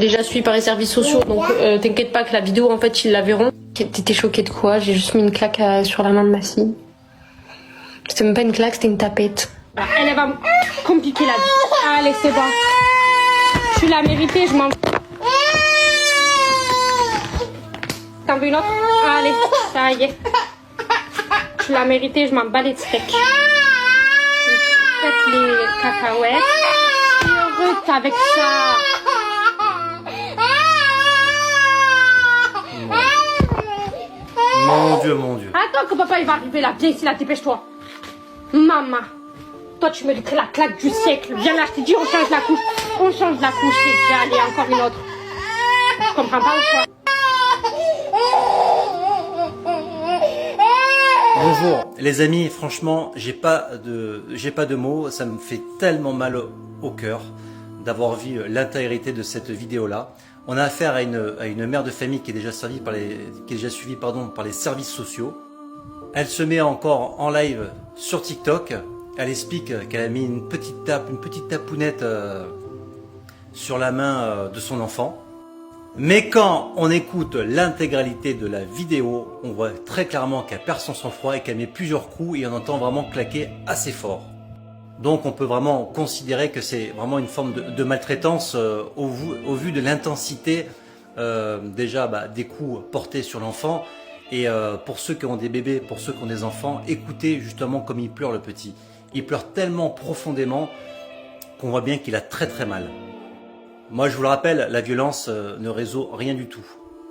Déjà suivi par les services sociaux, donc t'inquiète pas que la vidéo, en fait, ils la verront. T'étais choquée de quoi? J'ai juste mis une claque sur la main de ma fille. C'était même pas une claque, c'était une tapette. Elle va me compliquer la vie. Allez, c'est bon. Tu l'as mérité, je m'en... T'en veux une autre? Allez, ça y est. Tu l'as mérité, je m'en bats les steaks. Faites les cacahuètes. Je suis heureux qu'avec ça... Mon Dieu, mon Dieu. Attends que papa il va arriver là, viens ici là, dépêche-toi. Maman, toi tu mérites la claque du siècle. Viens là, je t'ai dit on change la couche. On change la couche, c'est déjà allez, encore une autre. Je comprends pas ou quoi? Bonjour les amis, franchement j'ai pas de mots, ça me fait tellement mal au cœur d'avoir vu l'intégrité de cette vidéo là. On a affaire à une mère de famille qui est déjà suivie par les services sociaux. Elle se met encore en live sur TikTok, elle explique qu'elle a mis une petite tapounette sur la main de son enfant. Mais quand on écoute l'intégralité de la vidéo, on voit très clairement qu'elle perd son sang-froid et qu'elle met plusieurs coups et on entend vraiment claquer assez fort. Donc on peut vraiment considérer que c'est vraiment une forme de maltraitance au vu de l'intensité déjà des coups portés sur l'enfant. Et pour ceux qui ont des bébés, pour ceux qui ont des enfants, écoutez justement comme il pleure le petit. Il pleure tellement profondément qu'on voit bien qu'il a très très mal. Moi je vous le rappelle, la violence ne résout rien du tout.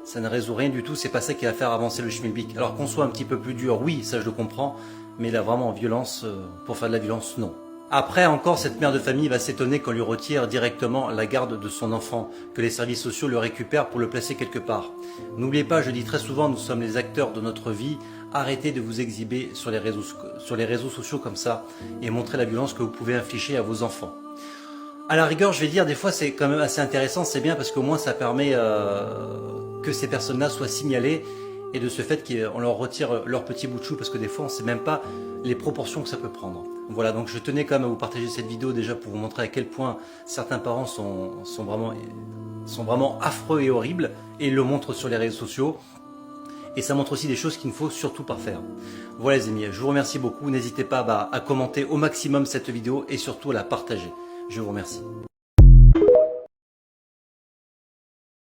Ça ne résout rien du tout, c'est pas ça qui va faire avancer le schmilblick. Alors qu'on soit un petit peu plus dur, oui, ça je le comprends, mais là vraiment violence, pour faire de la violence, non. Après encore, cette mère de famille va s'étonner qu'on lui retire directement la garde de son enfant, que les services sociaux le récupèrent pour le placer quelque part. N'oubliez pas, je dis très souvent, nous sommes les acteurs de notre vie, arrêtez de vous exhiber sur les réseaux sociaux comme ça et montrez la violence que vous pouvez infliger à vos enfants. À la rigueur, je vais dire, des fois c'est quand même assez intéressant, c'est bien parce qu'au moins ça permet que ces personnes-là soient signalées et de ce fait qu'on leur retire leur petit bout de chou parce que des fois on ne sait même pas les proportions que ça peut prendre. Voilà, donc je tenais quand même à vous partager cette vidéo déjà pour vous montrer à quel point certains parents sont vraiment affreux et horribles et ils le montrent sur les réseaux sociaux. Et ça montre aussi des choses qu'il ne faut surtout pas faire. Voilà les amis, je vous remercie beaucoup, n'hésitez pas à commenter au maximum cette vidéo et surtout à la partager. Je vous remercie.